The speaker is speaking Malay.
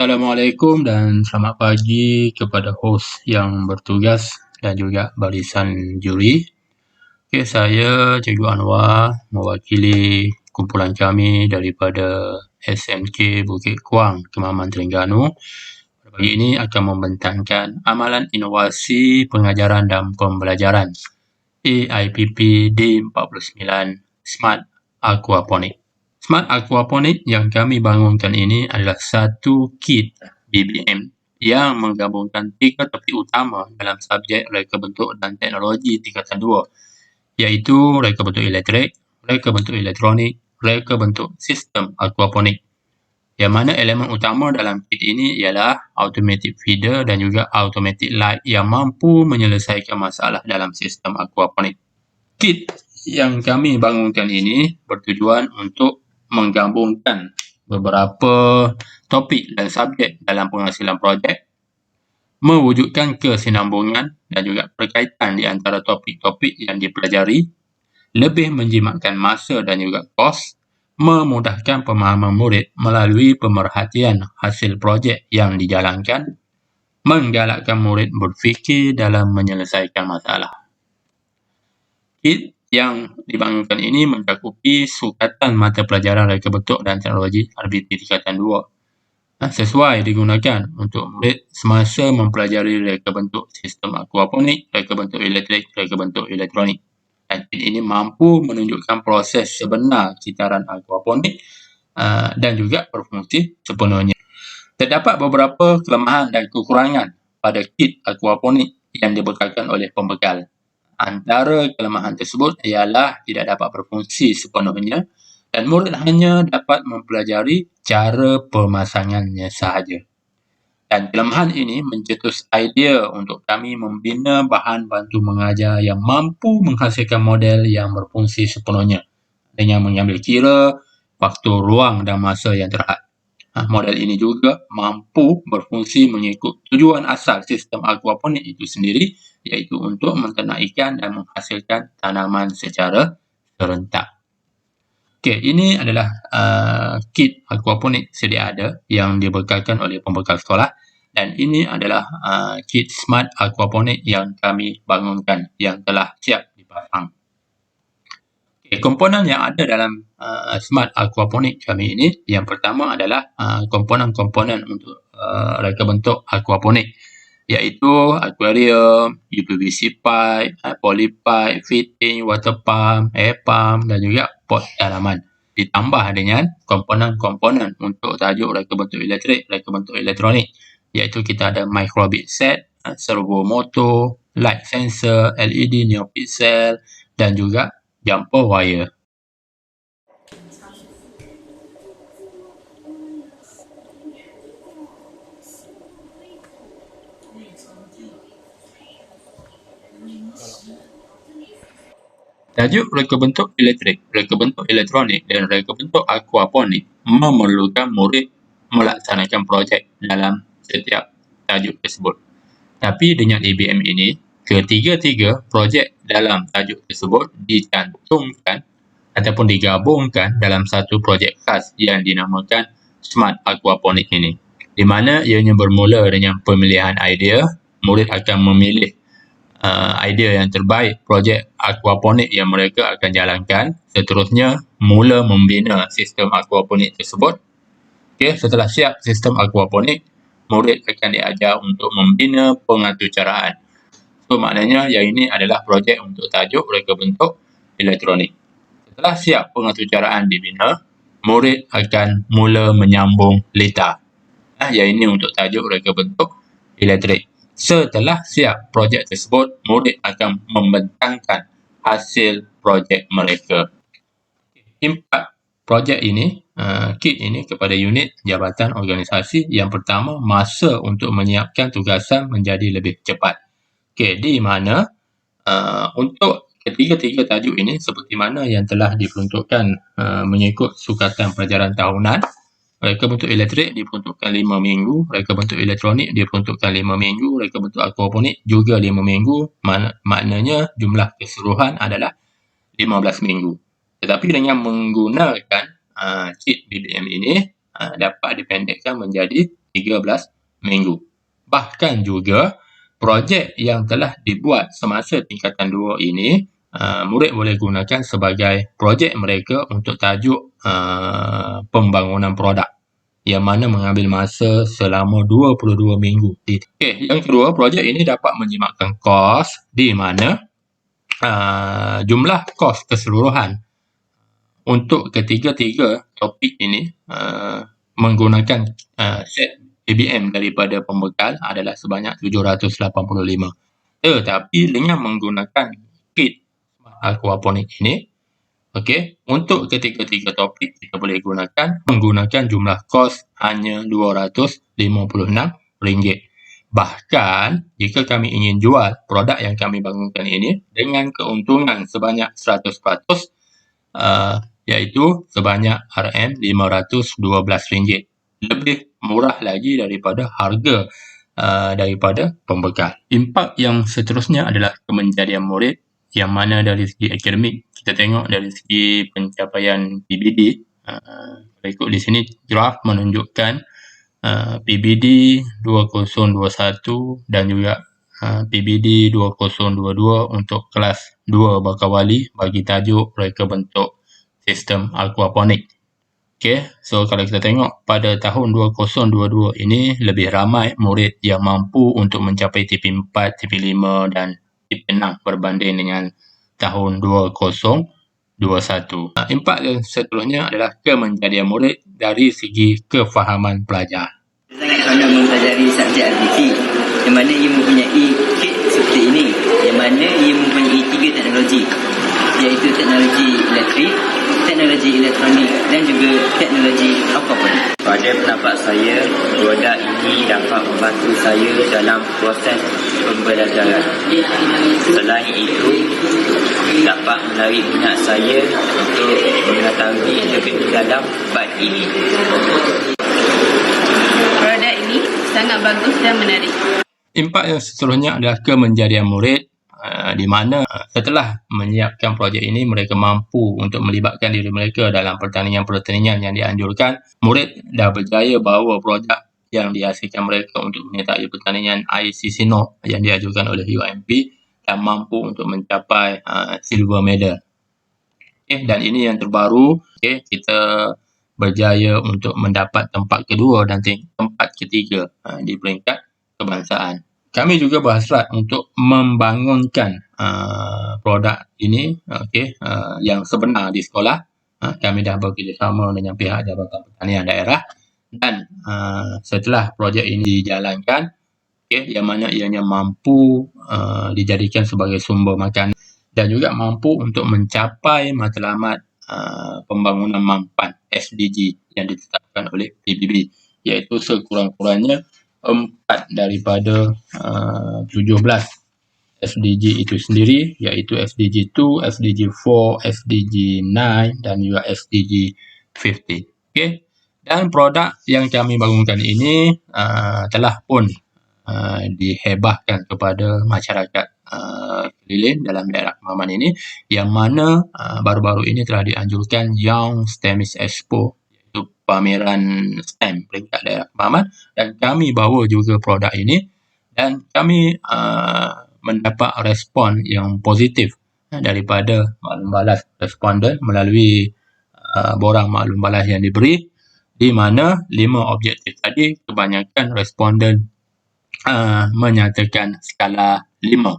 Assalamualaikum dan selamat pagi kepada hos yang bertugas dan juga barisan juri. Okey, saya Cikgu Anwar mewakili kumpulan kami daripada SMK Bukit Kuang, Kemaman Terengganu. Pagi ini akan membentangkan amalan inovasi pengajaran dan pembelajaran AIPP D49 Smart Aquaponic. Smart Aquaponic yang kami bangunkan ini adalah satu kit BBM yang menggabungkan 3 topik utama dalam subjek reka bentuk dan teknologi tingkatan 2, iaitu reka bentuk elektrik, reka bentuk elektronik, reka bentuk sistem aquaponik. Yang mana elemen utama dalam kit ini ialah automatic feeder dan juga automatic light yang mampu menyelesaikan masalah dalam sistem aquaponik. Kit yang kami bangunkan ini bertujuan untuk menggabungkan beberapa topik dan subjek dalam penghasilan projek, mewujudkan kesinambungan dan juga perkaitan di antara topik-topik yang dipelajari, lebih menjimatkan masa dan juga kos, memudahkan pemahaman murid melalui pemerhatian hasil projek yang dijalankan, menggalakkan murid berfikir dalam menyelesaikan masalah. Kit yang dibangunkan ini mencakupi sukatan mata pelajaran reka bentuk dan teknologi RBT tingkatan 2, sesuai digunakan untuk murid semasa mempelajari reka bentuk sistem aquaponik, reka bentuk elektrik, reka bentuk elektronik. Dan kit ini mampu menunjukkan proses sebenar citaran aquaponik dan juga berfungsi sepenuhnya. Terdapat beberapa kelemahan dan kekurangan pada kit aquaponik yang dibekalkan oleh pembekal. Antara kelemahan tersebut ialah tidak dapat berfungsi sepenuhnya dan murid hanya dapat mempelajari cara pemasangannya sahaja. Dan kelemahan ini mencetus idea untuk kami membina bahan bantu mengajar yang mampu menghasilkan model yang berfungsi sepenuhnya dengan mengambil kira faktor ruang dan masa yang terhad. Model ini juga mampu berfungsi mengikut tujuan asal sistem aquaponik itu sendiri, iaitu untuk menternak ikan dan menghasilkan tanaman secara serentak. Okey, ini adalah kit aquaponik sedia ada yang dibekalkan oleh pembekal sekolah dan ini adalah kit smart aquaponik yang kami bangunkan yang telah siap dipasang. Komponen yang ada dalam smart aquaponik kami ini, yang pertama adalah komponen-komponen untuk reka bentuk aquaponik, iaitu aquarium, UPVC pipe, poly pipe, fitting, water pump, air pump dan juga pot tanaman. Ditambah dengan komponen-komponen untuk tajuk reka bentuk elektrik, reka bentuk elektronik, iaitu kita ada microbit set, servo motor, light sensor, LED neopixel dan juga jumper wire. Tajuk reka bentuk elektrik, reka bentuk elektronik dan reka bentuk aquaponik memerlukan murid melaksanakan projek dalam setiap tajuk tersebut. Tapi dengan ABM ini, ketiga-tiga projek dalam tajuk tersebut dicantumkan ataupun digabungkan dalam satu projek khas yang dinamakan Smart Aquaponik ini, di mana ianya bermula dengan pemilihan idea. Murid akan memilih idea yang terbaik projek aquaponik yang mereka akan jalankan. Seterusnya, mula membina sistem aquaponik tersebut. Okey, setelah siap sistem aquaponik, murid akan diajar untuk membina pengaturcaraan. So, maknanya yang ini adalah projek untuk tajuk reka bentuk elektronik. Setelah siap pengaturcaraan dibina, murid akan mula menyambung lita. Yang ini untuk tajuk reka bentuk elektrik. Setelah siap projek tersebut, murid akan membentangkan hasil projek mereka. Impak projek ini, kit ini kepada unit jabatan organisasi. Yang pertama, masa untuk menyiapkan tugasan menjadi lebih cepat. Okey, di mana untuk ketiga-tiga tajuk ini seperti mana yang telah diperuntukkan mengikut sukatan pelajaran tahunan. Reka bentuk elektrik diperuntukkan 5 minggu, reka bentuk elektronik diperuntukkan 5 minggu, reka bentuk aquaponik juga 5 minggu. Maknanya jumlah keseluruhan adalah 15 minggu. Tetapi dengan menggunakan kit BBM ini dapat dipendekkan menjadi 13 minggu. Bahkan juga, projek yang telah dibuat semasa tingkatan 2 ini, murid boleh gunakan sebagai projek mereka untuk tajuk pembangunan produk, yang mana mengambil masa selama 22 minggu. Okey, yang kedua, projek ini dapat menjimatkan kos di mana jumlah kos keseluruhan untuk ketiga-tiga topik ini menggunakan set BBM daripada pembekal adalah sebanyak 785. Tetapi dengan menggunakan kit aquaponik ini, okey, untuk ketiga-tiga topik kita boleh menggunakan jumlah kos hanya RM256. Bahkan, jika kami ingin jual produk yang kami bangunkan ini dengan keuntungan sebanyak 100%, iaitu sebanyak RM512. Lebih murah lagi daripada harga daripada pembekal. Impak yang seterusnya adalah kemenjadian murid, yang mana dari segi akademik, kita tengok dari segi pencapaian PBD. Berikut di sini graf menunjukkan PBD 2021 dan juga PBD 2022 untuk kelas 2 bakawali bagi tajuk reka bentuk sistem aquaponik. Okay, so kalau kita tengok pada tahun 2022 ini lebih ramai murid yang mampu untuk mencapai TP4, TP5 dan TP6 berbanding dengan tahun 2021. Impak yang seterusnya adalah kemenjadian murid dari segi kefahaman pelajar. Sangat pandai mempelajari subjek RPT, yang mana ia mempunyai kit seperti ini, yang mana ia mempunyai 3 teknologi, iaitu teknologi elektrik, teknologi elektronik dan juga teknologi aquaponik. Pada pendapat saya, produk ini dapat membantu saya dalam proses pembelajaran. Selain itu, dapat menarik minat saya untuk mengetahui lebih dalam bab ini. Produk ini sangat bagus dan menarik. Impak yang seterusnya adalah kemenjadian murid, di mana setelah menyiapkan projek ini, mereka mampu untuk melibatkan diri mereka dalam pertandingan-pertandingan yang dianjurkan. Murid dah berjaya bawa produk yang dihasilkan mereka untuk menyertai pertandingan ICC North yang diajukan oleh UMP dan mampu untuk mencapai silver medal. Okay, dan ini yang terbaru, okay, kita berjaya untuk mendapat tempat kedua dan tempat ketiga di peringkat kebangsaan. Kami juga berhasrat untuk membangunkan produk ini, yang sebenar di sekolah. Kami dah bekerjasama dengan pihak Jabatan Pertanian Daerah dan setelah projek ini dijalankan, yang mana ianya mampu dijadikan sebagai sumber makanan dan juga mampu untuk mencapai matlamat pembangunan mampan SDG yang ditetapkan oleh PBB, iaitu sekurang-kurangnya 4 daripada 17 SDG itu sendiri, iaitu SDG 2, SDG 4, SDG 9 dan juga SDG 50. Okay. Dan produk yang kami bangunkan ini telah pun dihebahkan kepada masyarakat keliling dalam daerah Kemaman ini, yang mana baru-baru ini telah dianjurkan Young STEMist Expo, iaitu pameran STEM peringkat daerah Kemaman, dan kami bawa juga produk ini dan kami mendapat respon yang positif daripada maklum balas responden melalui borang maklum balas yang diberi, di mana 5 objektif tadi kebanyakan responden menyatakan skala 5.